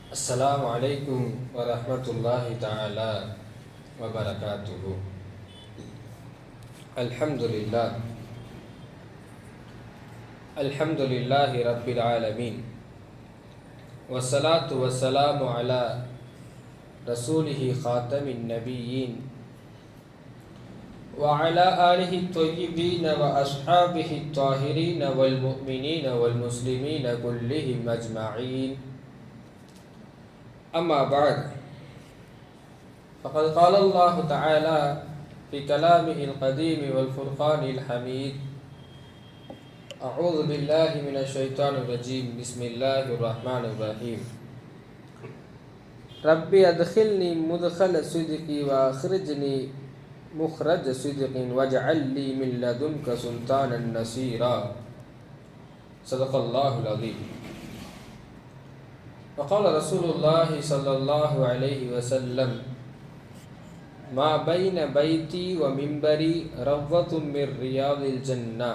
السلام عليكم ورحمة الله تعالى وبركاته. الحمد لله رب العالمين، والصلاة والسلام على رسوله خاتم النبيين وعلى آله الطيبين وأصحابه الطاهرين والمؤمنين والمسلمين كلهم أجمعين. أما بعد، فقد قال الله تعالى في كلامه القديم والفرقان الحميد: أعوذ بالله من الشيطان الرجيم، بسم الله الرحمن الرحيم. ربي أدخلني مدخل صدق وأخرجني مخرج صدق واجعل لي من لدنك سلطانا نصيرا. صدق الله العظيم. وقال رسول الله صلى الله عليه وسلم: ما بين بيتي ومنبري روضة من رياض الجنة،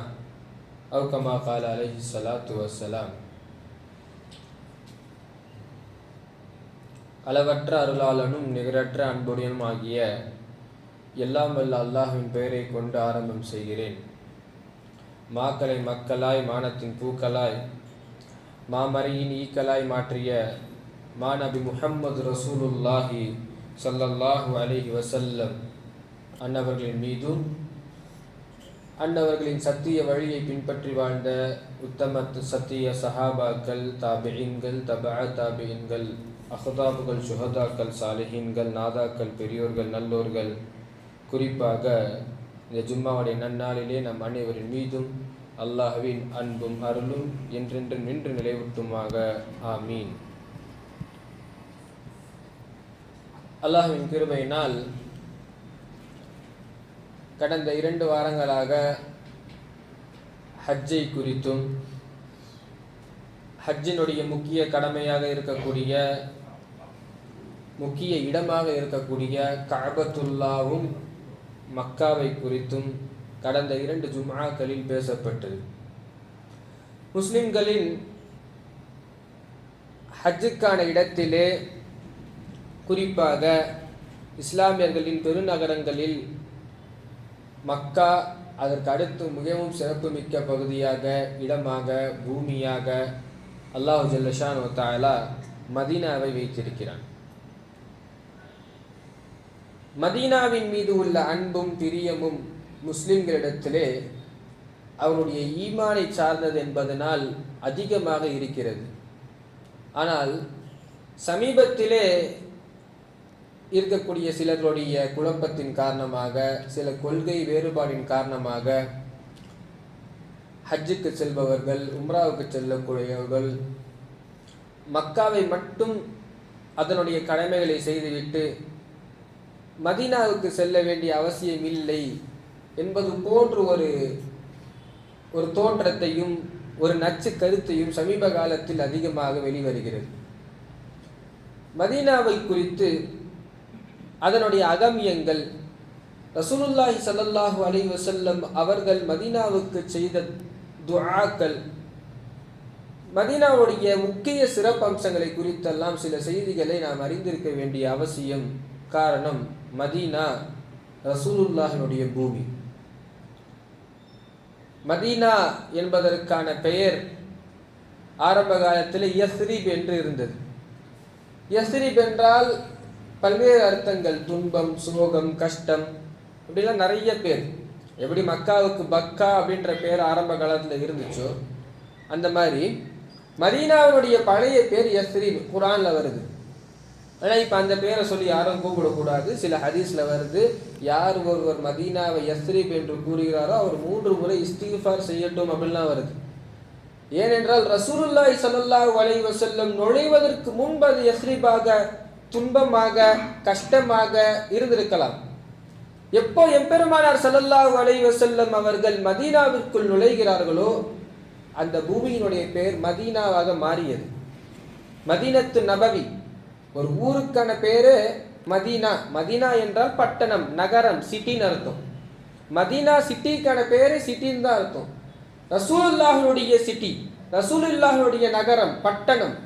أو كما قال عليه الصلاة والسلام. அளவற்ற அருளாளனும் நிகரற்ற அன்புடையனும் ஆகிய எல்லாம் வல்ல அல்லாஹ்வின் பெயரை கொண்டு ஆரம்பம் செய்கிறேன். மாக்களை மக்களாய் மானத்தின் பூக்களாய் மாமறையின் ஈக்களாய் மாற்றிய மாநபி முஹம்மது ரசூலுல்லாஹி ஸல்லல்லாஹு அலைஹி வஸல்லம் அன்னவர்களின் மீதும் அன்னவர்களின் சத்திய வழியை பின்பற்றி வாழ்ந்த உத்தம சத்திய சஹாபாக்கள், தாபிஈன்கள், தபஅ தாபிஈன்கள், அஹ்தாபுகள், சுஹதாக்கள், சாலிஹீன்கள், நாதாக்கள், பெரியோர்கள், நல்லோர்கள், குறிப்பாக இந்த ஜும்மாவுடைய நன்னாளிலே நம் அனைவரின் மீதும் அல்லாஹ்வின் அன்பும் அருளும் என்றென்றும் நின்று நிலைவுட்டுமாக. ஆமீன். அல்லாஹ்வின் கிருபையினால் கடந்த 2 வாரங்களாக ஹஜ்ஜை குறித்தும் ஹஜ்ஜினுடைய முக்கிய கடமையாக இருக்கக்கூடிய முக்கிய இடமாக இருக்கக்கூடிய கஅபத்துல்லாவும் மக்காவை குறித்தும் கடந்த 2 ஜும்ஆக்களில் பேசப்பட்டது. முஸ்லிம்களின் ஹஜ்ஜுக்கான இடத்திலே, குறிப்பாக இஸ்லாமியர்களின் பெருநகரங்களில் மக்கா அதற்கு அடுத்து மிகவும் சிறப்புமிக்க பகுதியாக, இடமாக, பூமியாக அல்லாஹு ஜல்ல ஷானஹு வ தஆலா மதீனாவை வைத்திருக்கிறான். மதீனாவின் மீது உள்ள அன்பும் பிரியமும் முஸ்லிம்களிடத்திலே அவருடைய ஈமானை சார்ந்தது என்பதனால் அதிகமாக இருக்கிறது. ஆனால் சமீபத்திலே இருக்கக்கூடிய சிலர்களுடைய குழப்பத்தின் காரணமாக, சில கொள்கை வேறுபாடின் காரணமாக ஹஜ்ஜுக்கு செல்பவர்கள், உம்ராவுக்கு செல்லக்கூடியவர்கள் மக்காவை மட்டும் அதனுடைய கடமைகளை செய்துவிட்டு மதீனாவுக்கு செல்ல வேண்டிய அவசியம் இல்லை என்பது போன்று ஒரு தோற்றத்தையும் ஒரு நச்சு கருத்தையும் சமீப காலத்தில் அதிகமாக வெளிவருகிறது. மதீனாவை குறித்து அதனுடைய அகமியங்கள், ரசூலுல்லாஹி ஸல்லல்லாஹு அலைஹி வஸல்லம் அவர்கள் மதீனாவுக்கு செய்த துஆக்கள், மதீனாவுடைய முக்கிய சிறப்பம்சங்களை குறித்தெல்லாம் சில செய்திகளை நாம் அறிந்திருக்க வேண்டிய அவசியம். காரணம், மதீனா ரசூலுல்லாஹினுடைய பூமி. மதீனா என்பதற்கான பெயர் ஆரம்ப காலத்தில் யஸ்ரிப் என்று இருந்தது. யஸ்ரிப் என்றால் பல்வேறு அர்த்தங்கள், துன்பம், சோகம், கஷ்டம், இப்படிலாம் நிறைய பேர். எப்படி மக்காவுக்கு பக்கா அப்படின்ற பேர் ஆரம்ப காலத்தில் இருந்துச்சோ, அந்த மாதிரி மதீனாவுடைய பழைய பேர் யஸ்ரிப் குர்ஆனில் வருது. ஆனால் இப்போ அந்த பேரை சொல்லி யாரும் கூப்பிடக்கூடாது. சில ஹதீஸில் வருது, யார் ஒருவர் மதீனாவை யஸ்ரிப் என்று கூறுகிறாரோ அவர் 3 முறை இஸ்திக்ஃபார் செய்யட்டும் அப்படின்லாம் வருது. ஏனென்றால் ரசூலுல்லாஹி ஸல்லல்லாஹு அலைஹி வஸல்லம் நுழைவதற்கு முன்பு அது யஸ்ரிபாக, துன்பமாக, கஷ்டமாக இருந்திருக்கலாம். எப்போ எம்பெருமானார் ஸல்லல்லாஹு அலைஹி வஸல்லம் அவர்கள் மதீனாவிற்குள் நுழைகிறார்களோ அந்த பூமியினுடைய பெயர் மதீனாவாக மாறியது. மதீனத்து நபவி, ஒரு ஊருக்கான பேரு மதீனா. மதீனா என்றால் பட்டணம், நகரம், சிட்டின்னு அர்த்தம். மதீனா சிட்டிக்கான பேரு சிட்டின்னு தான் அர்த்தம். ரசூலுல்லாஹுடைய சிட்டி, ரசூலுல்லாஹுடைய நகரம், பட்டணம்.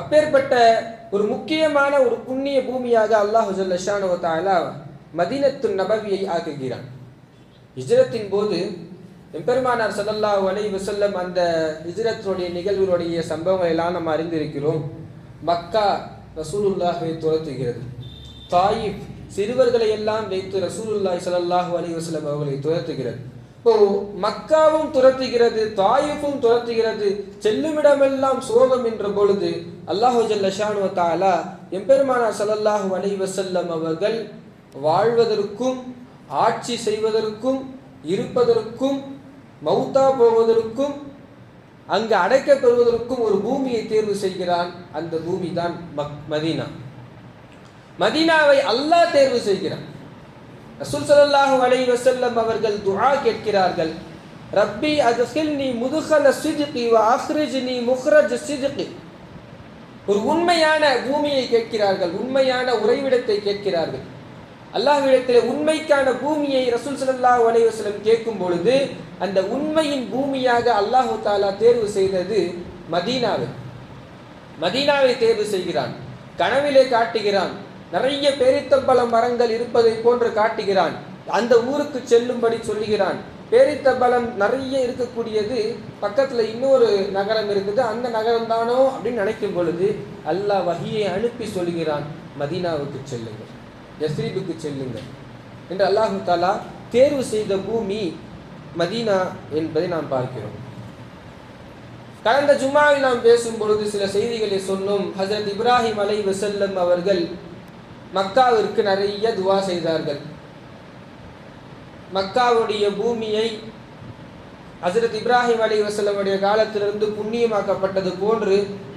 அப்பேற்பட்ட ஒரு முக்கியமான ஒரு புண்ணிய பூமியாக அல்லாஹ் ஜல்ல ஷானஹு வ தஆலா மதீனத்து நபவியை ஆக்குகிறான். ஹிஜ்ரத்தின் போது எம்பெருமானார் ஸல்லல்லாஹு அலைஹி வஸல்லம் அந்த ஹிஜ்ரத்தினுடைய நிகழ்வுடைய சம்பவங்கள் எல்லாம் நாம் அறிந்திருக்கிறோம். மக்கா ரசூலுல்லாஹை துரத்துகிறது. தாயிஃப் சிறுவர்களை எல்லாம் வைத்து ரசூலுல்லாஹி ஸல்லல்லாஹு அலைஹி வஸல்லம் அவர்களை துரத்துகிறது. இப்போ மக்காவும் துரத்துகிறது, தாயிஃபும் துரத்துகிறது, செல்லுமிடமெல்லாம் சோகம் என்ற பொழுது அல்லாஹு ஜல்ல ஷானஹு வ தஆலா எம்பெருமானார் ஸல்லல்லாஹு அலைஹி வஸல்லம் அவர்கள் வாழ்வதற்கும் ஆட்சி செய்வதற்கும் இருப்பதற்கும் மௌத்தா போவதற்கும் அங்கு அடைக்கப்பெறுவதற்கும் ஒரு பூமியை தேர்வு செய்கிறான். அந்த பூமி தான் மதீனா. மதீனாவை அல்லாஹ் தேர்வு செய்கிறான். ரசூல் ஸல்லல்லாஹு அலைஹி வஸல்லம் அவர்கள் துஆ கேட்கிறார்கள். ரப்பி அத்கில்னி முதுகல ஸித்கி வ அக்ரிஜ்னி முக்ரஜ் ஸித்கி. ஒரு உண்மையான பூமியை கேட்கிறார்கள், உண்மையான உறைவிடத்தை கேட்கிறார்கள். அல்லாஹ்விடத்தில் உண்மைக்கான பூமியை ரசூல் ஸல்லல்லாஹு அலைஹி வஸல்லம் கேட்கும் பொழுது அந்த உண்மையின் பூமியாக அல்லாஹ் தஆலா தேர்வு செய்தது மதீனாவை தேர்வு செய்கிறான். கனவிலே காட்டுகிறான். நிறைய பேரித்தம்பழ மரங்கள் இருப்பதை போன்று காட்டுகிறான். அந்த ஊருக்கு செல்லும்படி சொல்லுகிறான். பேரித்தம்பழம் நிறைய இருக்கக்கூடியது பக்கத்தில் இன்னொரு நகரம் இருக்குது, அந்த நகரம் தானோ அப்படின்னு நினைக்கும் பொழுது அல்லாஹ் வஹியை அனுப்பி சொல்லுகிறான், மதீனாவுக்கு செல்லுங்கள், யஸ்ரிபுக்கு செல்லுங்கள் என்று அல்லாஹு தஆலா தேர்வு செய்த பூமி மதீனா என்பதை நாம் பார்க்கிறோம். கடந்த ஜும்மாவில் நாம் பேசும் பொழுது சில செய்திகளை சொன்னோம். ஹஜ்ரத் இப்ராஹிம் அலைஹிஸ்ஸலாம் அவர்கள் மக்காவிற்கு நிறைய துவா செய்தார்கள். மக்காவுடைய பூமியை ஹஜ்ரத் இப்ராஹிம் அலைஹிஸ்ஸலாம் உடைய காலத்திலிருந்து புண்ணியமாக்கப்பட்டது போன்று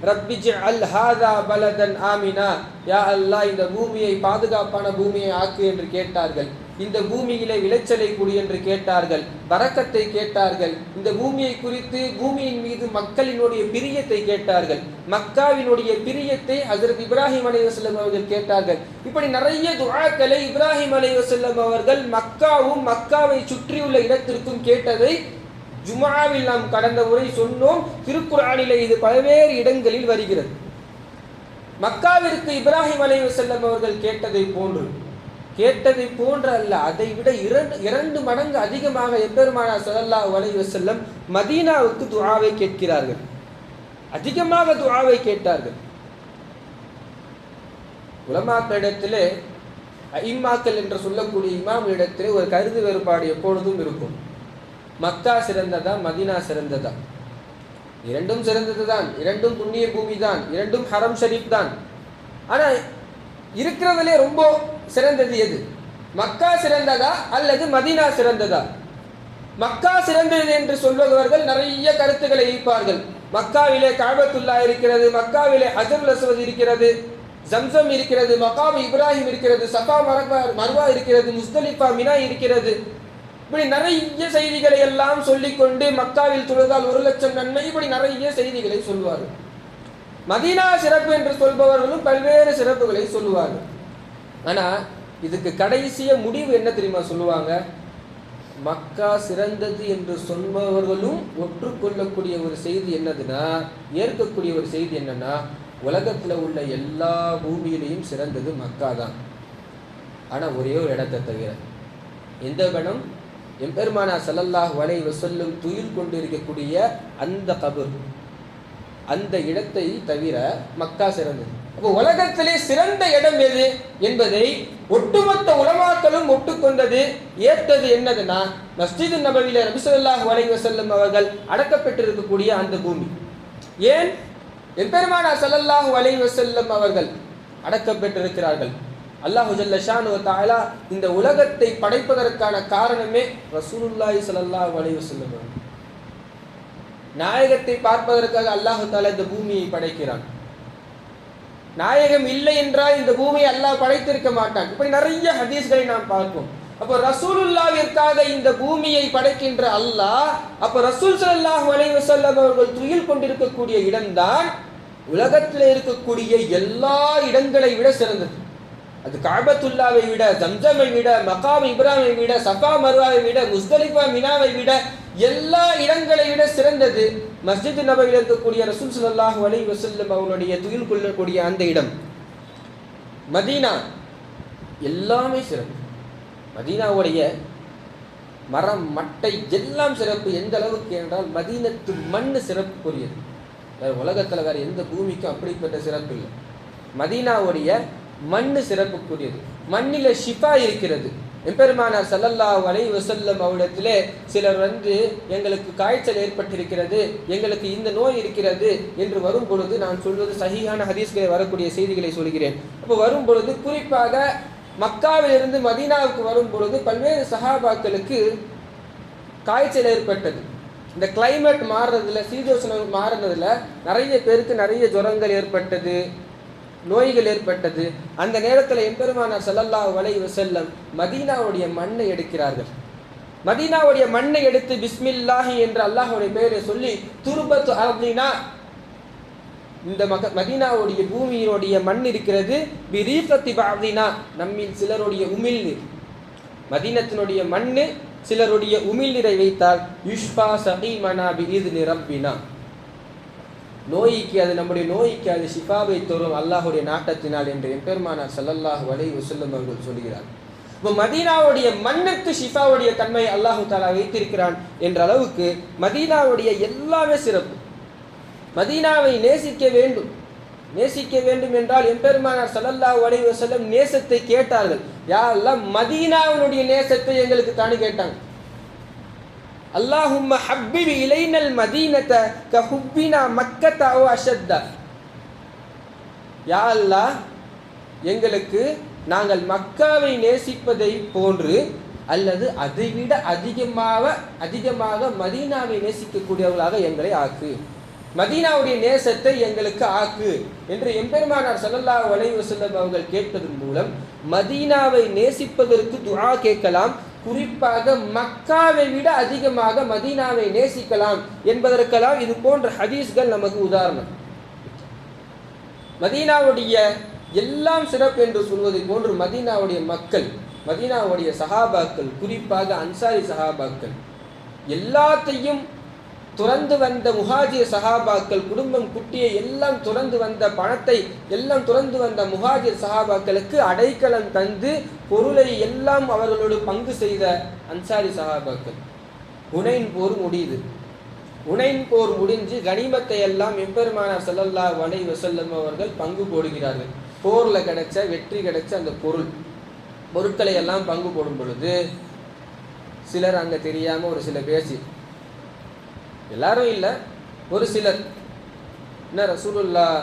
ரப்பி ஜஅல் ஹாதா பலதன் ஆமினா, யா அல்லாஹ் இந்த பூமியை பாதுகாப்பான பூமியை ஆக்கு என்று கேட்டார்கள். இந்த பூமியிலே விளைச்சலை கொடு என்று கேட்டார்கள், பரக்கத்தை கேட்டார்கள். இந்த பூமியை குறித்து பூமியின் மீது மக்களினுடைய பிரியத்தை கேட்டார்கள். மக்காவினுடைய பிரியத்தை ஹஜ்ரத் இப்ராஹிம் அலைஹிஸ்ஸலாம் அவர்கள் கேட்டார்கள். இப்படி நிறைய துஆக்களை இப்ராஹிம் அலைஹிஸ்ஸலாம் அவர்கள் மக்காவும் மக்காவை சுற்றியுள்ள இடத்திற்கும் கேட்டதை ஜும்ஆவில் நாம் கடந்த முறை சொன்னோம். திருக்குர்ஆனிலே இது பல்வேறு இடங்களில் வருகிறது. மக்காவிற்கு இப்ராஹிம் அலைஹிஸ்ஸலாம் அவர்கள் கேட்டதை போன்று அல்ல, அதை விட இரண்டு மடங்கு அதிகமாக எம்பெருமானார் ஸல்லல்லாஹு அலைஹி வஸல்லம் மதீனாவுக்கு துஆவை கேட்கிறார்கள். அதிகமாக துஆவை கேட்டார்கள். உலமாக்களிடத்திலே இமாக்கள் என்று சொல்லக்கூடிய இமாம் இடத்திலே ஒரு கருத்து வேறுபாடு எப்பொழுதும் இருக்கும். மக்கா சிறந்ததா மதீனா சிறந்ததா? இரண்டும் சிறந்தது தான், இரண்டும் புண்ணிய பூமி தான், இரண்டும் ஹரம் ஷரீப் தான். ஆனால் இருக்கிறதுலே ரொம்ப சிறந்தது எது? மக்கா சிறந்ததா அல்லது மதீனா சிறந்ததா? மக்கா சிறந்தது என்று சொல்பவர்கள் நிறைய கருத்துக்களை ஈர்ப்பார்கள். மக்காவிலே கஅபத்துல்லாஹ் இருக்கிறது, மக்காவிலே ஹஜ்ருல் அஸ்வத் இருக்கிறது, ஜம்சம் இருக்கிறது, மகாம் இப்ராஹிம் இருக்கிறது, சஃபா மர்வா இருக்கிறது, முஸ்தலிஃபா மினா இருக்கிறது. இப்படி நிறைய செய்திகளை எல்லாம் சொல்லிக்கொண்டு மக்காவில் தொழுதால் 1,00,000 நன்மை, இப்படி நிறைய செய்திகளை சொல்வார்கள். மதீனா சிறப்பு என்று சொல்பவர்களும் பல்வேறு சிறப்புகளை சொல்லுவார்கள். ஆனால் இதுக்கு கடைசிய முடிவு என்ன தெரியுமா சொல்லுவாங்க? மக்கா சிறந்தது என்று சொல்பவர்களும் ஒற்றுக்கொள்ளக்கூடிய ஒரு செய்தி என்னதுன்னா, ஏற்கக்கூடிய ஒரு செய்தி என்னன்னா, உலகத்தில் உள்ள எல்லா பூமியிலையும் சிறந்தது மக்கா தான். ஆனால் ஒரே ஒரு இடத்தை தவிர. எந்த இடம்? எம்பெருமானார் ஸல்லல்லாஹு அலைஹி வஸல்லம் துயில் கொண்டிருக்கக்கூடிய அந்த கபர், அந்த இடத்தை தவிர மக்கா சிறந்தது. அப்போ உலகத்திலே சிறந்த இடம் எது என்பதை ஒட்டுமொத்த உலமாக்களும் ஒட்டுக்கொண்டது, ஏற்றது என்னதுன்னா, மஸ்ஜிது நபவியில நபி ஸல்லல்லாஹு அலைஹி வஸல்லம் அவர்கள் அடக்கப்பட்டிருக்கக்கூடிய அந்த பூமி. ஏன்? எம்பெருமானார் ஸல்லல்லாஹு அலைஹி வஸல்லம் அவர்கள் அடக்கப்பட்டிருக்கிறார்கள். அல்லாஹு ஜல்ல ஷானஹு வ தஆலா இந்த உலகத்தை படைப்பதற்கான காரணமே ரசூலுல்லாஹி ஸல்லல்லாஹு அலைஹி வஸல்லம். நாயகத்தை பார்ப்பதற்காக அல்லாஹு தஆலா இந்த பூமியை படைக்கிறான். நாயகம் இல்லை என்றால் இந்த பூமியை அல்லாஹ் படைத்திருக்க மாட்டான். இப்படி நிறைய ஹதீஸ்களை நாம் பார்ப்போம். அப்போ ரசூலுல்லாஹ்விற்காக இந்த பூமியை படைக்கின்ற அல்லாஹ், அப்போ ரசூல் ஸல்லல்லாஹு அலைஹி வஸல்லம் அவர்கள் துயில் கொண்டிருக்கக்கூடிய இடம்தான் உலகத்தில் இருக்கக்கூடிய எல்லா இடங்களை விட சிறந்தது. அது கஅபத்துல்லாவை விட, ஜம்சமை விட, மகாம் இப்ராஹிமை விட, சஃபா மர்வாவை விட, முஸ்தலிஃபா மினாவை விட, எல்லா இடங்களை விட சிறந்தது மஸ்ஜித் நபவியில் இருக்கக்கூடிய ரசூல் ஸல்லல்லாஹு அலைஹி வஸல்லம் அவருடைய துயில் கொள்ளக்கூடிய அந்த இடம் மதீனா. எல்லாமே சிறப்பு. மதீனாவுடைய மரம் மட்டை எல்லாம் சிறப்பு. எந்த அளவுக்கு என்றால் மதீனத்து மண் சிறப்புக்குரியது. வேறு உலகத்தில் வேறு எந்த பூமிக்கும் அப்படிப்பட்ட சிறப்பு இல்லை. மதீனாவுடைய மண் சிறப்புக்குரியது. மண்ணில் ஷிஃபா இருக்கிறது. எம்பெருமானார் ஸல்லல்லாஹு அலைஹி வஸல்லம் அவரிடத்திலே சிலர் எங்களுக்கு காய்ச்சல் ஏற்பட்டிருக்கிறது, எங்களுக்கு இந்த நோய் இருக்கிறது என்று வரும் பொழுது, நான் சொல்வது சஹீஹான ஹதீஸ்களை வரக்கூடிய செய்திகளை சொல்கிறேன். அப்போ வரும் பொழுது குறிப்பாக மக்காவிலிருந்து மதீனாவுக்கு வரும் பொழுது பல்வேறு சஹாபாக்களுக்கு காய்ச்சல் ஏற்பட்டது. இந்த கிளைமேட் மாறுறதுல, சீதோஷணம் மாறுறதுல நிறைய பேருக்கு நிறைய ஜுரங்கள் ஏற்பட்டது, நோய்கள் ஏற்பட்டது. அந்த நேரத்தில் எம்பெருமானார் ஸல்லல்லாஹு அலைஹி வஸல்லம் மதீனாவுடைய மண்ணை எடுக்கிறார்கள். மதீனாவுடைய மண்ணை எடுத்து பிஸ்மில்லாஹி என்று அல்லாஹ்வுடைய பெயரை சொல்லி துர்பத்து அர்தினா, இந்த மதீனாவுடைய பூமியினுடைய மண் இருக்கிறது, பிரீஃபத்தி பஅதினா, நம்மில் சிலருடைய உமிழ்நீர், மதீனத்தினுடைய மண் சிலருடைய உமிழ்நீரை வைத்தால் யுஷ்பா சகீமனா பிஇذن ரப்பினா, நோய்க்கு அது நம்முடைய நோய்க்கு அது ஷிஃபாவை தரும் அல்லாஹுடைய நாட்டத்தினால் என்று எம்பெருமானார் ஸல்லல்லாஹு அலைஹி வஸல்லம் அவர்கள் சொல்கிறார். இப்போ மதீனாவுடைய மண்ணுக்கு ஷிஃபாவுடைய தன்மை அல்லாஹு தஆலா வைத்திருக்கிறான் என்ற அளவுக்கு மதீனாவுடைய எல்லாமே சிறப்பு. மதீனாவை நேசிக்க வேண்டும். நேசிக்க வேண்டும் என்றால் எம்பெருமானார் ஸல்லல்லாஹு அலைஹி வஸல்லம் நேசத்தை கேட்டார்கள். யா அல்லாஹ் மதீனாவுடைய நேசத்தை எங்களுக்கு தானே கேட்டாங்க. அல்லாஹும்ம ஹப்பிப் இலைனல் மதீனத கஹுப்பினா மக்கத அவ் அஷத்த. யா அல்லாஹ் எங்களுக்கு நாங்கள் மக்காவை நேசிப்பதை போன்று அல்லது அதைவிட அதிகமாக மதீனாவை நேசிக்கக்கூடியவர்களாக எங்களை ஆக்கு, மதீனாவுடைய நேசத்தை எங்களுக்கு ஆக்கு என்று எம்பெருமானார் ஸல்லல்லாஹு அலைஹி வஸல்லம் அவர்கள் கேட்பதன் மூலம் மதீனாவை நேசிப்பதற்கு துஆ கேட்கலாம். குறிப்பாக மக்காவை விட அதிகமாக மதீனாவை நேசிக்கலாம் என்பதற்கெல்லாம் இது போன்ற ஹதீஸ்கள் நமக்கு உதாரணம். மதீனாவுடைய எல்லாம் சிறப்பு என்று சொல்வதை போன்று மதீனாவுடைய மக்கள், மதீனாவுடைய சஹாபாக்கள், குறிப்பாக அன்சாரி சஹாபாக்கள், எல்லாத்தையும் துறந்து வந்த முஹாஜிர் சஹாபாக்கள், குடும்பம் குட்டியை எல்லாம் துறந்து வந்த, பணத்தை எல்லாம் துறந்து வந்த முஹாஜிர் சஹாபாக்களுக்கு அடைக்கலம் தந்து பொருளை எல்லாம் அவர்களோடு பங்கு செய்த அன்சாரி சஹாபாக்கள். ஹுனைன் போர் முடியுது. ஹுனைன் போர் முடிஞ்சு கனிமத்தை எல்லாம் எம்பெருமானார் ஸல்லல்லாஹு அலைஹி வஸல்லம் அவர்கள் பங்கு போடுகிறார்கள். போரில் கிடைச்ச வெற்றி கிடைச்ச அந்த பொருட்களை எல்லாம் பங்கு போடும் பொழுது சிலர் அங்கே தெரியாமல் ஒரு சில பேசி, எல்லாரும் இல்லை, ஒரு சிலர், என்ன ரசூலுல்லாஹ்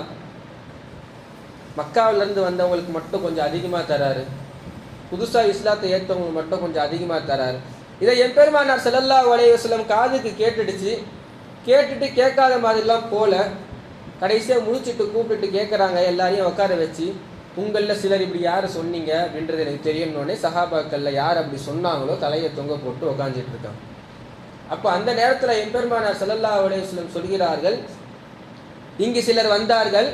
மக்காவிலேருந்து வந்தவங்களுக்கு மட்டும் கொஞ்சம் அதிகமாக தராரு, புதுசாக இஸ்லாத்தை ஏற்றவங்களுக்கு மட்டும் கொஞ்சம் அதிகமாக தராரு. இதை எம்பெருமானார் ஸல்லல்லாஹு அலைஹி வஸல்லம் காதுக்கு கேட்டுடுச்சு. கேட்டுட்டு கேட்காத மாதிரிலாம் போல கடைசியாக முடிச்சுட்டு கூப்பிட்டுட்டு கேட்குறாங்க, எல்லாரையும் உட்கார வச்சு, உங்களில் சிலர் இப்படி யார் சொன்னீங்க அப்படின்றது எனக்கு தெரியும்னோடனே சஹாபாக்களில் யார் அப்படி சொன்னாங்களோ தலையை தொங்க போட்டு உட்காந்துட்டு இருக்காங்க. அப்போ அந்த நேரத்தில் எம்பெருமானார் ஸல்லல்லாஹு அலைஹி வஸல்லம் சொல்கிறார்கள், இங்கு சிலர் வந்தார்கள்,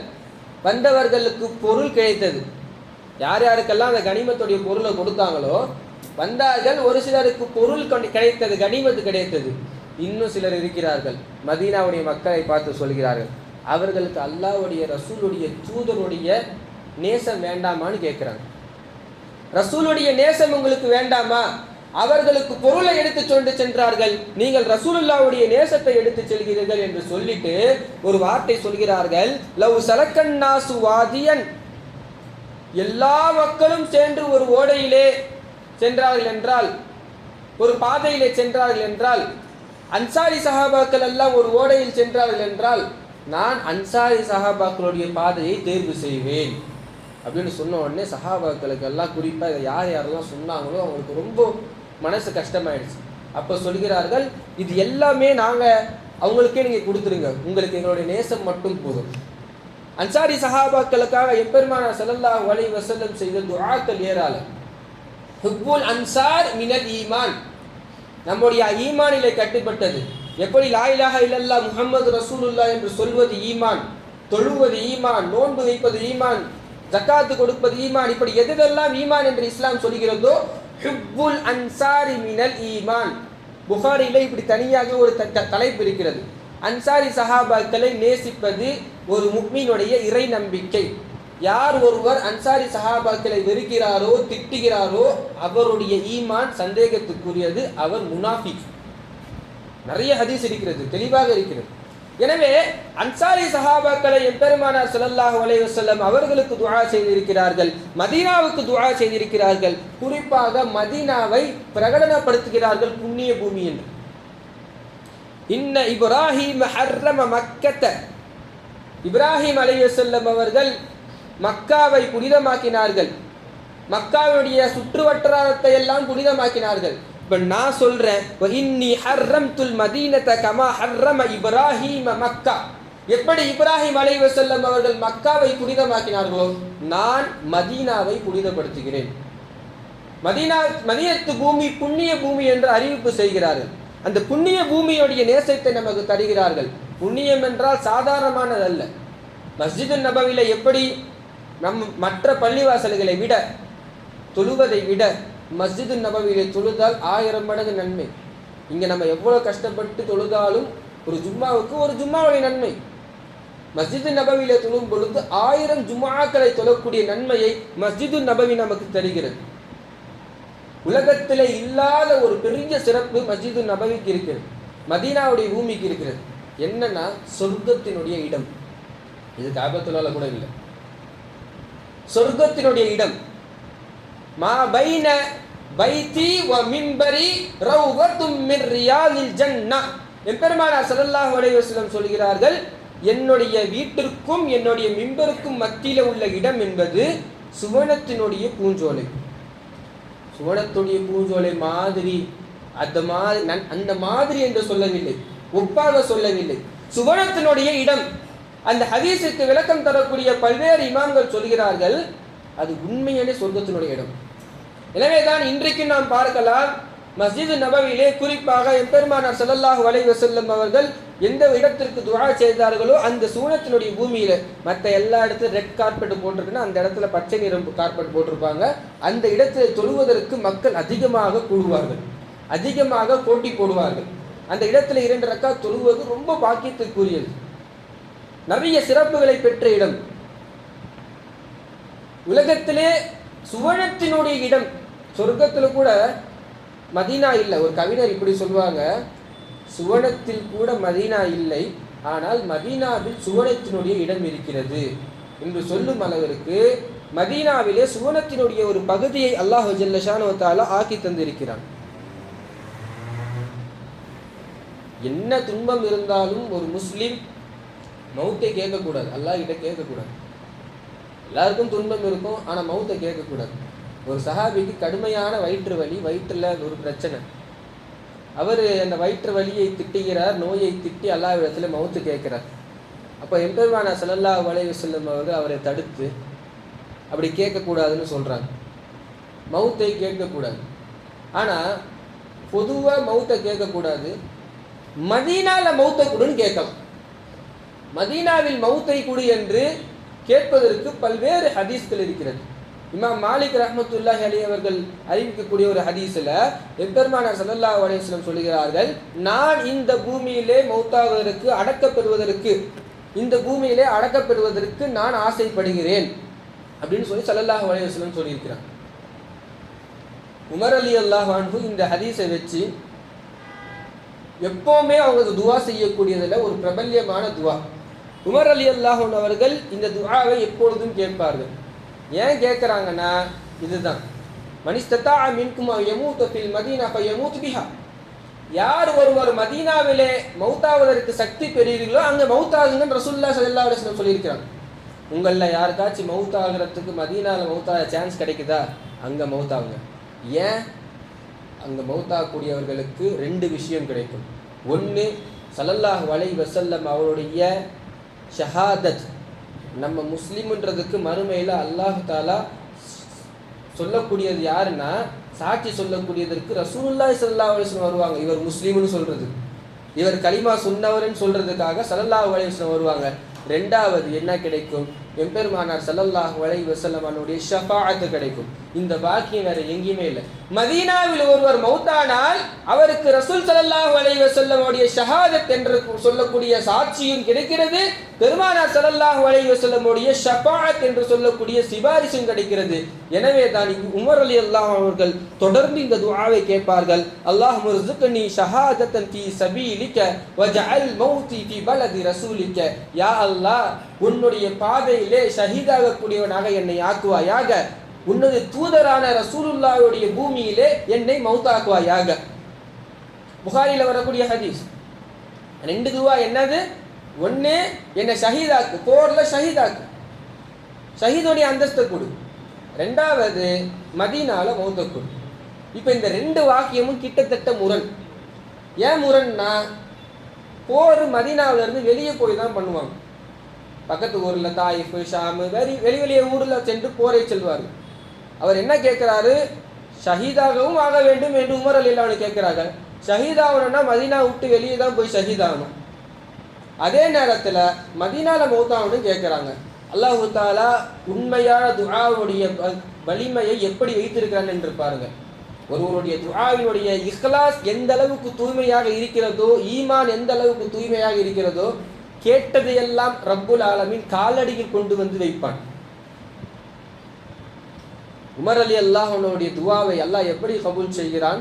வந்தவர்களுக்கு பொருள் கிடைத்தது. யார் யாருக்கெல்லாம் அந்த கனிமத்துடைய பொருளை கொடுத்தாங்களோ வந்தார்கள், ஒரு சிலருக்கு பொருள் கிடைத்தது, கனிமத்து கிடைத்தது. இன்னும் சிலர் இருக்கிறார்கள், மதீனாவுடைய மக்களை பார்த்து சொல்கிறார்கள், அவர்களுக்கு அல்லாஹ்வுடைய ரசூலுடைய தூதருடைய நேசம் வேண்டாமான்னு கேட்குறாங்க. ரசூலுடைய நேசம் உங்களுக்கு வேண்டாமா? அவர்களுக்கு பொருளை எடுத்து கொண்டு சென்றார்கள், நீங்கள் ரசூலுல்லாஹ்வுடைய நேசத்தை எடுத்து செல்கிறீர்கள் என்று சொல்லிட்டு ஒரு வார்த்தை சொல்கிறார்கள், லவ் சலக்கன் நாசு வாதியன், எல்லா மக்களும் சென்று ஒரு ஓடையிலே சென்றார்கள் என்றால், ஒரு பாதையிலே சென்றார்கள் என்றால், அன்சாரி சஹாபாக்கள் எல்லாம் ஒரு ஓடையில் சென்றார்கள் என்றால், நான் அன்சாரி சஹாபாக்களுடைய பாதையை தேர்வு செய்வேன் அப்படின்னு சொன்ன உடனே சஹாபாக்களுக்கு எல்லாம், குறிப்பாக இதை யார் யாரெல்லாம் சொன்னாங்களோ அவங்களுக்கு ரொம்ப மனசு கஷ்டமாயிடுச்சு. அப்போ சொல்கிறார்கள், இது எல்லாமே நாங்கள் அவங்களுக்கே நீங்கள் கொடுத்துருங்க, உங்களுக்கு எங்களுடைய நேசம் மட்டும் போதும். அன்சாரி சஹாபாக்களுக்காக எம்பெருமானார் ஸல்லல்லாஹு அலைஹி வஸல்லம் செய்த துஆக்கள் ஏராளம். ஹுப்புல் அன்சார் மினல் ஈமான், நம்முடைய ஈமானிலே கட்டுப்பட்டது. எப்படி லா இலாஹ இல்லல்லாஹ் முஹம்மது ரசூலுல்லாஹ் என்று சொல்வது ஈமான், தொழுவது ஈமான், நோன்பு வைப்பது ஈமான், ஜக்காத்து கொடுப்பது ஈமான், இப்படி எதெல்லாம் ஈமான் என்று இஸ்லாம் சொல்கிறதோ, ஹுப்புல் அன்சாரி மினல் ஈமான், புகாரிலே இப்படி தனியாக ஒரு தலைப்பு இருக்கிறது. அன்சாரி சஹாபாக்களை நேசிப்பது ஒரு முஃமினுடைய இறை நம்பிக்கை. யார் ஒருவர் அன்சாரி சஹாபாக்களை வெறுக்கிறாரோ திட்டுகிறாரோ அவருடைய ஈமான் சந்தேகத்துக்குரியது, அவர் முனாஃபிக். நிறைய ஹதீஸ் இருக்கிறது, தெளிவாக இருக்கிறது. எனவே அன்சாரி சஹாபாக்களை எம்பெருமானார் ஸல்லல்லாஹு அலைஹி வஸல்லம் அவர்களுக்கு துஆ செய்திருக்கிறார்கள், மதீனாவுக்கு துஆ செய்திருக்கிறார்கள். குறிப்பாக மதீனாவை பிரகடனப்படுத்துகிறார்கள் புண்ணிய பூமி என்று. இன்ன இப்ராஹீம் ஹர்ரம மக்கத்த, இப்ராஹிம் அலைஹிஸ்ஸலாம் அவர்கள் மக்காவை புனிதமாக்கினார்கள், மக்காவுடைய சுற்று வட்டாரத்தை எல்லாம் புனிதமாக்கினார்கள். இப்போ நான் சொல்றேன், இன்னி ஹர்ரம்துல் மதீனத கமா ஹர்ரம இப்ராஹீம மக்கா, எப்படி இப்ராஹிம் அலைஹிஸ்ஸலாம் அவர்கள் மக்காவை புனிதமாக்கினார்களோ நான் மதீனாவை புனிதப்படுத்துகிறேன். மதீனத்து பூமி புண்ணிய பூமி என்று அறிவிப்பு செய்கிறார்கள். அந்த புண்ணிய பூமியுடைய நேசத்தை நமக்கு தருகிறார்கள். புண்ணியம் என்றால் சாதாரணமானதல்ல. மஸ்ஜிது நபவில எப்படி மற்ற பள்ளிவாசல்களை விட தொழுவதை விட மஸ்ஜிது நபவியிலே தொழுதால் 1000 மடங்கு நன்மை. இங்கே நம்ம எவ்வளோ கஷ்டப்பட்டு தொழுதாலும் ஒரு ஜும்மாவுக்கு ஒரு ஜும்மாவுடைய நன்மை. மஸ்ஜிது நபவியிலே தொழும் பொழுது 1000 ஜும்மாக்களை தொழக்கூடிய நன்மையை மஸ்ஜிது நபவி நமக்கு தருகிறது. உலகத்திலே இல்லாத ஒரு பெரிய சிறப்பு மஸ்ஜிது நபவிக்கு இருக்கிறது, மதீனாவுடைய பூமிக்கு இருக்கிறது. என்னன்னா சொர்க்கத்தினுடைய இடம். இது காபத்துல்லாஹ் கூட இல்லை, சொர்க்கத்தினுடைய இடம். மா பைன பைதி வ மிம்பரி ரௌதத்தும் மின் ரியாதில் ஜன்னah. எம்பெருமானார் ஸல்லல்லாஹு அலைஹி வஸல்லம் சொல்கிறார்கள், என்னுடைய வீட்டிற்கும் என்னுடைய மிம்பருக்கும் மத்தியில உள்ள இடம் என்பது சுவனத்தினுடைய பூஞ்சோலை. சுவனத்துடைய பூஞ்சோலை மாதிரி அந்த மாதிரி என்று சொல்லவில்லை, ஒப்பாக சொல்லவில்லை, சுவனத்தினுடைய இடம். அந்த ஹதீஸுக்கு விளக்கம் தரக்கூடிய பல்வேறு இமாம்கள் சொல்கிறார்கள், அது உண்மையான சொர்க்கத்தினுடைய இடம். எனவேதான் இன்றைக்கு நாம் பார்க்கலாம், மஸ்ஜிது நபவியிலே குறிப்பாக எம்பெருமானார் ஸல்லல்லாஹு அலைஹி வஸல்லம் அவர்கள் எந்த இடத்திற்கு துஆ செய்தார்களோ அந்த சூனத்தினுடைய பூமியில, மற்ற எல்லா இடத்துல ரெட் கார்பெட் போட்டிருக்குன்னா அந்த இடத்துல பச்சை நிறம் கார்பெட் போட்டிருப்பாங்க. அந்த இடத்தில் தொழுவதற்கு மக்கள் அதிகமாக கூடுவார்கள், அதிகமாக போட்டி போடுவார்கள். அந்த இடத்துல 2 ரக்காத் தொழுவது ரொம்ப பாக்கியத்திற்குரியது, நிறைய சிறப்புகளை பெற்ற இடம். உலகத்திலே சுவனத்தினுடைய இடம், சொர்க்கத்தில் கூட மதீனா இல்லை. ஒரு கவிஞர் இப்படி சொல்லுவாங்க, சுவனத்தில் கூட மதீனா இல்லை, ஆனால் மதீனாவில் சுவனத்தினுடைய இடம் இருக்கிறது என்று சொல்லும் அளவிற்கு மதீனாவிலே சுவனத்தினுடைய ஒரு பகுதியை அல்லாஹ் ஜல்ல ஷானஹு வ தஆலா ஆக்கி தந்திருக்கிறான். என்ன துன்பம் இருந்தாலும் ஒரு முஸ்லிம் மௌத்தை கேட்கக்கூடாது, அல்லாஹ் கிட்ட கேட்கக்கூடாது. எல்லாருக்கும் துன்பம் இருக்கும், ஆனால் மௌத்தை கேட்கக்கூடாது. ஒரு சஹாபிக்கு கடுமையான வயிற்று வலி, வயிற்றில் ஒரு பிரச்சனை. அவர் அந்த வயிற்று வலியை திட்டுகிறார், நோயை திட்டி அல்லாஹ்விடத்தில் மௌத்து கேட்கிறார். அப்போ எம்பெருமானார் ஸல்லல்லாஹு அலைஹி வஸல்லம் அவர்கள் அவரை தடுத்து அப்படி கேட்கக்கூடாதுன்னு சொல்கிறாங்க, மௌத்தை கேட்கக்கூடாது. ஆனால் பொதுவாக மௌத்தை கேட்கக்கூடாது, மதீனாவில் மௌத்தை கொடுன்னு கேட்கலாம். மதீனாவில் மௌத்தை கொடு என்று கேட்பதற்கு பல்வேறு ஹதீஸ்கள் இருக்கிறது. இமாம் மாலிக் ரஹ்மத்துல்லாஹி அலைஹி அவர்கள் அறிவிக்கக்கூடிய ஒரு ஹதீஸில் எம்பெருமானார் ஸல்லல்லாஹு அலைஹி வஸல்லம் சொல்கிறார்கள், நான் இந்த பூமியிலே மௌத்தாவதற்கு அடக்கப்பெறுவதற்கு, இந்த பூமியிலே அடக்கப்பெறுவதற்கு நான் ஆசைப்படுகிறேன் அப்படின்னு சொல்லி ஸல்லல்லாஹு அலைஹி வஸல்லம் சொல்லியிருக்கிறார். உமர் ரலியல்லாஹு அன்ஹு இந்த ஹதீஸை வச்சு எப்போவுமே அவங்களுக்கு துவா செய்யக்கூடியதில் ஒரு பிரபல்யமான துவா. உமர் ரலியல்லாஹு அன்ஹு அவர்கள் இந்த துஆவை எப்பொழுதும் கேட்பார்கள். ஏன் கேட்குறாங்கன்னா இதுதான், மனிஸ்ததா மின்கும் யமூத ஃபில் மதீனா ஃபயமூத் பிஹா, யார் ஒருவர் மதீனாவிலே மௌத்தாவதற்கு சக்தி பெறுகிறீர்களோ அங்கே மௌத்தாகுங்கன்னு ரசூலுல்லாஹி ஸல்லல்லாஹு அலைஹி வஸல்லம் சொல்லியிருக்கிறாங்க. உங்களில் யாருக்காச்சும் மௌத்தாகிறதுக்கு மதீனாவில் மௌத்தாக சான்ஸ் கிடைக்குதா, அங்கே மௌத்தாகுங்க. ஏன் அங்கே மௌத்தாகக்கூடியவர்களுக்கு 2 விஷயம் கிடைக்கும். ஒன்று, ஸல்லல்லாஹு அலைஹி வஸல்லம் அவருடைய ஷஹாதத், நம்ம முஸ்லீம்ன்றதுக்கு மறுமையில் அல்லாஹ் தாலா சொல்லக்கூடியது யாருன்னா, சாட்சி சொல்லக்கூடியதற்கு ரசூலுல்லாஹி ஸல்லல்லாஹு அலைஹி வஸல்லம் வருவாங்க. இவர் முஸ்லீம்னு சொல்றது, இவர் கலிமா சொன்னவர்னு சொல்றதுக்காக ஸல்லல்லாஹு அலைஹி வஸல்லம் வருவாங்க. 2வது என்ன கிடைக்கும், எம்பெருமானார் ஸல்லல்லாஹு அலைஹி வஸல்லம் அவருடைய ஷஃபாஅத் கிடைக்கும். இந்த பாக்கியம் வேற எங்கேயுமே இல்லை. மதீனாவில் ஒருவர் மௌத்தானால் அவருக்கு ரசூல் ஸல்லல்லாஹு அலைஹி வஸல்லம் உடைய ஷஹாதத் என்று சொல்லக்கூடிய சாட்சியும் கிடைக்கிறது. பெருமானார் ஸல்லல்லாஹு அலைஹி வஸல்லம் உடைய ஷஃபாஅத் என்று சொல்லக்கூடிய சிபாரிசும் கிடைக்கிறது. எனவே தான் உமர் ரலியல்லாஹு அவர்கள் தொடர்ந்து இந்த துஆவை கேட்பார்கள். அல்லாஹும்ம ர்ஸுக்னி ஷஹாதத்தன் ஃபீ சபீலிக வஜஅல் மௌதி ஃபீ பலதி ரசூலிக. யா அல்லாஹ், உன்னுடைய பாதையிலே ஷஹீதாக கூடியவனாக என்னை ஆக்குவாயாக, உன்னது தூதரான ரசூலுல்லாஹ்வுடைய பூமியிலே என்னை மௌத்தாக்குவாயாக. புகாரில வரக்கூடிய ஹதீஸ். ரெண்டு துவா என்னது? ஒன்று, என்னை ஷஹீதாக்கு, போர்ல ஷஹீதாக்கு, ஷஹீதுடைய அந்தஸ்தை கொடு. ரெண்டாவது, மதீனால மௌத்த கொடு. இப்போ இந்த ரெண்டு வாக்கியமும் கிட்டத்தட்ட முரண். ஏன் முரண்னா, போர் மதீனாவில இருந்து வெளியே போய் தான் பண்ணுவாங்க. பக்கத்து ஊரில் தாயிஃப், ஷாமு, வெளியே ஊரில் சென்று போரை செல்வார்கள். அவர் என்ன கேட்கிறாரு? ஷஹீதாகவும் ஆக வேண்டும் என்று உமர் ரலியல்லாஹு அன்ஹு கேட்கிறாங்க. ஷஹீதாகணும்னா மதீனா விட்டு வெளியே தான் போய் ஷஹீதாகணும். அதே நேரத்தில் மதீனால மௌத்தாகணும் கேட்குறாங்க. அல்லாஹு தாலா உண்மையான துஆவுடைய வலிமையை எப்படி வைத்திருக்கிறான் என்று பாருங்க. ஒருவருடைய துஆவினுடைய இஹ்லாஸ் எந்த அளவுக்கு தூய்மையாக இருக்கிறதோ, ஈமான் எந்த அளவுக்கு தூய்மையாக இருக்கிறதோ, கேட்டதையெல்லாம் ரப்புல் ஆலமீன் காலடியில் கொண்டு வந்து வைப்பான். உமர் ரலியல்லாஹு அன்ஹுடைய துஆவை அல்லாஹ் எப்படி கபூல் செய்கிறான்?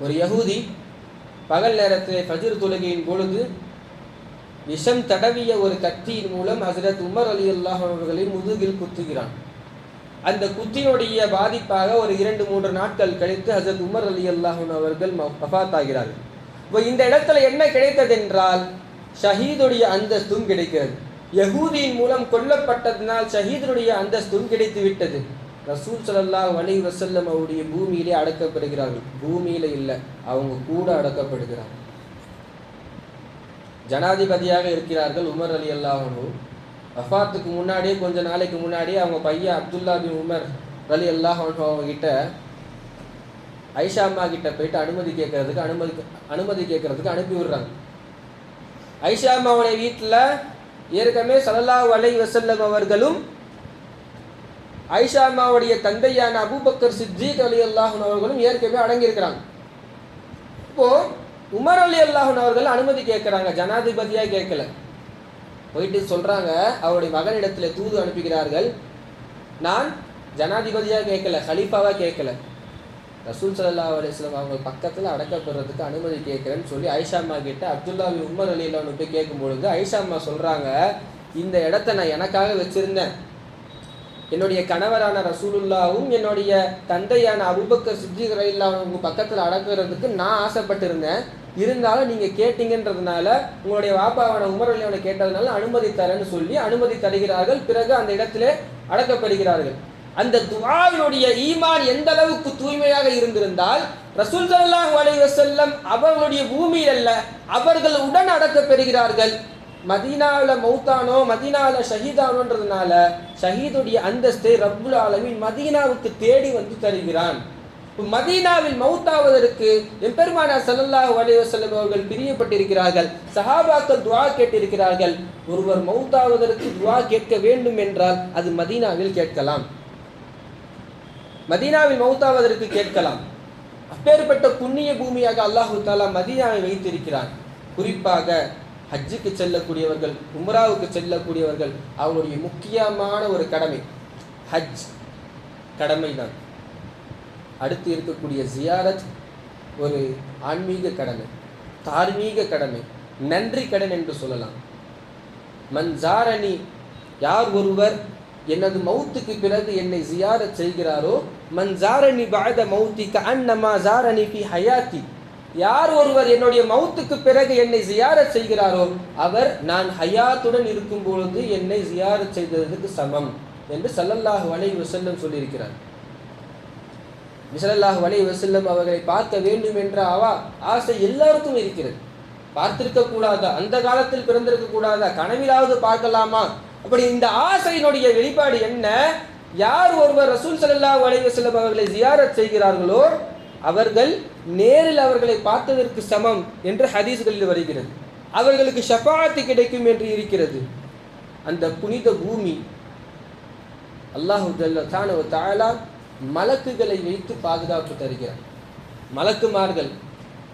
ஒரு யஹூதி பகல் நேரத்தில் ஃபஜ்ர் தொழுகையின் பொழுது விஷம் தடவிய ஒரு கத்தியின் மூலம் ஹஸரத் உமர் ரலியல்லாஹு அன்ஹு அவர்களை முதுகில் குத்துகிறான். அந்த குத்தினுடைய பாதிப்பாக ஒரு 2-3 நாட்கள் கழித்து ஹஸரத் உமர் ரலியல்லாஹு அன்ஹு அவர்கள் வஃபாத் ஆகிறார்கள். இப்போ இந்த இடத்துல என்ன கிடைத்தது என்றால், ஷஹீதுடைய அந்தஸ்தும் கிடைக்கிறது. யஹூதியின் மூலம் கொல்லப்பட்டதனால் ஷஹீதுடைய அந்தஸ்தும் கிடைத்து விட்டது. ரசூல் ஸல்லல்லாஹு அலைஹி வஸல்லம் அவருடைய பூமியிலே அடக்கப்படுகிறார்கள். பூமியில இல்லை, அவங்க கூட அடக்கப்படுகிறார்கள். ஜனாதிபதியாக இருக்கிறார்கள் உமர் ரலியல்லாஹு அன்ஹு. வஃபாத்துக்கு முன்னாடியே, கொஞ்ச நாளைக்கு முன்னாடியே, அவங்க பையன் அப்துல்லா பின் உமர் ரலியல்லாஹு அன்ஹு அவங்க கிட்ட, ஐஷா அம்மா கிட்ட போயிட்டு அனுமதி கேட்கறதுக்கு அனுப்பி விடுறாங்க. ஐஷா அம்மாவுடைய வீட்டில் ஏற்கனவே ஸல்லல்லாஹு அலைஹி வஸல்லம் அவர்களும் ஐஷா அம்மாவுடைய தந்தையான அபூபக்கர் சித்தீக் ரலியல்லாஹு அன்ஹு அவர்களும் ஏற்கனவே அடங்கியிருக்கிறாங்க. இப்போ உமர் ரலியல்லாஹு அன்ஹு அவர்கள் அனுமதி கேட்குறாங்க, ஜனாதிபதியாக கேட்கல. போயிட்டு சொல்றாங்க, அவருடைய மகனிடத்துல தூது அனுப்புகிறார்கள், நான் ஜனாதிபதியாக கேட்கல, ஹலீஃபாவாக கேட்கல, ரசூல் ஸல்லல்லாஹு அலைஹி வஸல்லம் அவங்க பக்கத்தில் அடக்கப்படுறதுக்கு அனுமதி கேட்குறேன்னு சொல்லி ஐஷா அம்மா கிட்ட அப்துல்லா பின் உமர் ரலியல்லாஹு அன்ஹு போய் கேட்கும் பொழுது ஐஷா அம்மா சொல்றாங்க, இந்த இடத்த நான் எனக்காக வச்சிருந்தேன். என்னுடைய கணவரான ரசூலுல்லாவும் என்னுடைய தந்தையான அபூபக்கர் சித்தீக் ரலியல்லாஹு அன்ஹு பக்கத்தில் அடக்கிறதுக்கு நான் ஆசைப்பட்டிருந்தேன். இருந்தாலும் நீங்கள் கேட்டீங்கன்றதுனால, உங்களுடைய வாப்பாவான உமர் ரலியல்லாஹு அன்ஹு கேட்டதுனால அனுமதி தரேன்னு சொல்லி அனுமதி தருகிறார்கள். பிறகு அந்த இடத்திலே அடக்கப்படுகிறார்கள். அந்த துஆவினுடைய ஈமான் எந்த அளவுக்கு தூய்மையாக இருந்திருந்தால், ரசூல் ஸல்லல்லாஹு அலைஹி வஸல்லம் அவர்களுடைய பூமியில் அல்ல, அவர்கள் உடன் அடக்கப் பெறுகிறார்கள். மதீனாவில் மௌத்தானோ, மதீனாவில் ஷஹீதானோன்றதுனால ஷஹீதுடைய அந்தஸ்தை ரப்புல் ஆலமீன் மதீனாவுக்கு தேடி வந்து தருகிறான். மதீனாவில் மௌத்தாவதற்கு எம்பெருமானார் ஸல்லல்லாஹு அலைஹி வஸல்லம் அவர்கள் பிரியப்பட்டிருக்கிறார்கள். சஹாபாக்கள் துஆ கேட்டிருக்கிறார்கள். ஒருவர் மௌத்தாவதற்கு துஆ கேட்க வேண்டும் என்றால் அது மதீனாவில் கேட்கலாம், மதீனாவில் மௌத்தாவதற்கு கேட்கலாம். அப்பேற்பட்ட புண்ணிய பூமியாக அல்லாஹு தஆலா மதீனாவை வைத்திருக்கிறான். குறிப்பாக ஹஜ்ஜுக்கு செல்லக்கூடியவர்கள், உம்ராவுக்கு செல்லக்கூடியவர்கள், அவருடைய முக்கியமான ஒரு கடமை ஹஜ் கடமை தான். அடுத்து இருக்கக்கூடிய ஜியாரத் ஒரு ஆன்மீக கடமை, தார்மீக கடமை, நன்றி கடன் என்று சொல்லலாம். மன் ஜாரனி, யார் ஒருவர் எனது மௌத்துக்கு பிறகு என்னை ஜியாரத் செய்கிறாரோ, மன் ஜாரனி பஅத மௌதி கஅன்னமா ஜாரனி ஃபி ஹயாத்தி, யார் ஒருவர் என்னுடைய மௌத்துக்கு பிறகு என்னை ஜியாரத் செய்கிறாரோ அவர் நான் ஹயாத்துடன் இருக்கும் பொழுது என்னை ஜியாரத் செய்ததற்கு சமம் என்று ஸல்லல்லாஹு அலைஹி வஸல்லம் சொல்லியிருக்கிறார். ஸல்லல்லாஹு அலைஹி வஸல்லம் அவர்களை பார்க்க வேண்டும் என்ற ஆசை எல்லாருக்கும் இருக்கிறது. பார்த்திருக்க கூடாதா? அந்த காலத்தில் பிறந்திருக்க கூடாதா? கனவிலாவது பார்க்கலாமா? அப்படி இந்த ஆசையினுடைய வெளிப்பாடு என்ன? யார் ஒருவர் ரசூல் ஸல்லல்லாஹு அலைஹி வஸல்லம் அவர்களை ஜியாரத் செய்கிறார்களோ அவர்கள் நேரில் அவர்களை பார்த்ததற்கு சமம் என்று ஹதீஸ்களில் வருகிறது. அவர்களுக்கு ஷஃபாஅத் கிடைக்கும் என்று இருக்கிறது. அந்த புனித பூமி அல்லாஹு ஜல்ல தஆலா மலக்குகளை வைத்து பாதுகாப்பு தருகிறான். மலக்குமார்கள்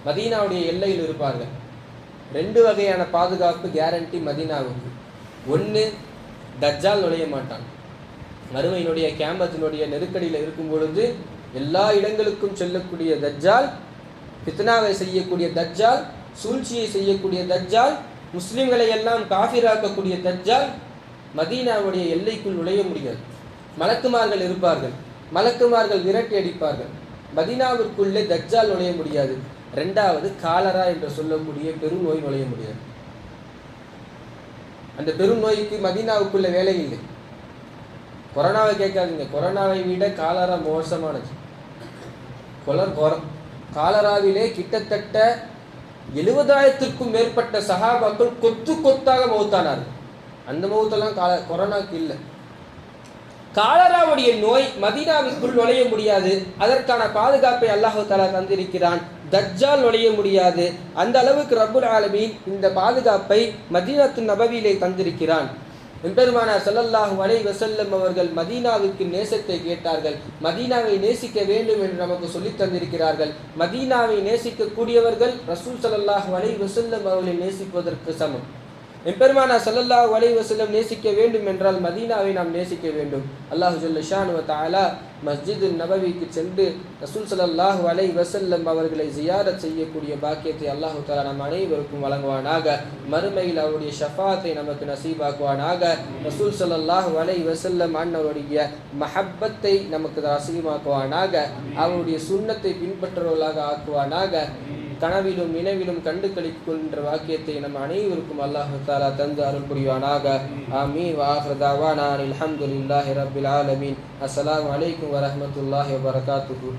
மதீனாவுடைய எல்லையில் இருப்பார்கள். 2 வகையான பாதுகாப்பு கேரண்டி மதீனாவுக்கு. ஒன்று, தஜ்ஜால் நுழைய மாட்டான். மறுமையினுடைய கியாமத்தினுடைய நெருக்கடியில் இருக்கும் பொழுது எல்லா இடங்களுக்கும் செல்லக்கூடிய தஜ்ஜால், ஃபித்னாவை செய்யக்கூடிய தஜ்ஜால், சூழ்ச்சியை செய்யக்கூடிய தஜ்ஜால், முஸ்லிம்களை எல்லாம் காஃபிராக்கக்கூடிய தஜ்ஜால் மதீனாவுடைய எல்லைக்குள் நுழைய முடியாது. மலக்குமார்கள் இருப்பார்கள். மலக்குமார்கள் விரட்டி அடிப்பார்கள். மதீனாவிற்குள்ளே தஜ்ஜால் நுழைய முடியாது. 2வது, காலரா என்று சொல்லக்கூடிய பெருநோய் நுழைய முடியாது. அந்த பெருநோய்க்கு மதீனாவுக்குள்ள வேலை இல்லை. கொரோனாவை கேட்காதீங்க, கொரோனாவை விட காலரா மோசமானது. காலராவிலே கிட்டத்தட்ட 70,000க்கும் மேற்பட்ட சஹாபாக்கள் கொத்து கொத்தாக மௌத்தானார்கள். அந்த மௌத்தெல்லாம் கொரோனாவுக்கு இல்லை. காலராவுடைய நோய் மதீனாவிற்குள் நுழைய முடியாது. அதற்கான பாதுகாப்பை அல்லாஹு தஆலா தந்திருக்கிறான். தஜ்ஜால் நுழைய முடியாது. அந்த அளவுக்கு ரப்புல் ஆலமீன் இந்த பாதுகாப்பை மதீனத்து நபவியிலே தந்திருக்கிறான். எம்பெருமானார் ஸல்லல்லாஹு அலைஹி வஸல்லம் அவர்கள் மதீனாவுக்கு நேசத்தை கேட்டார்கள். மதீனாவை நேசிக்க வேண்டும் என்று நமக்கு சொல்லித் தந்திருக்கிறார்கள். மதீனாவை நேசிக்கக்கூடியவர்கள் ரசூல் ஸல்லல்லாஹு அலைஹி வஸல்லம் அவர்களை நேசிப்பதற்கு சமம். எம்பெருமானார் ஸல்லல்லாஹு அலைஹி வஸல்லம் நேசிக்க வேண்டும் என்றால் மதீனாவை நாம் நேசிக்க வேண்டும். அல்லாஹ் ஜல்ல ஷானு வ தஆலா மஸ்ஜிது நபவிக்கு சென்று ரசூல் ஸல்லல்லாஹு அலைஹி வஸல்லம் அவர்களை ஜியாரத் செய்யக்கூடிய பாக்கியத்தை அல்லாஹ் தஆலா நம் அனைவருக்கும் வழங்குவானாக. மறுமையில் அவருடைய ஷஃபாத்தை நமக்கு நசீபாக்குவானாக. ரசூல் ஸல்லல்லாஹு அலைஹி வஸல்லம் அன்னவருடைய மஹப்பத்தை நமக்கு நசீபாக்குவானாக. அவருடைய சுன்னத்தை பின்பற்றுவர்களாக ஆக்குவானாக. கனவிலும் நினைவிலும் கண்டு கழிக்கின்ற வாக்கியத்தை நம் அனைவருக்கும் அல்லாஹ் தஆலா தந்து அருள் புரிவானாக. ஆமீன். வ ஆகிரு தஅவானா அல்ஹம்துலில்லாஹி ரப்பில் ஆலமீன். அஸ்ஸலாமு அலைக்கும் வரஹ்மத்துல்லாஹி வபரகாத்துஹு.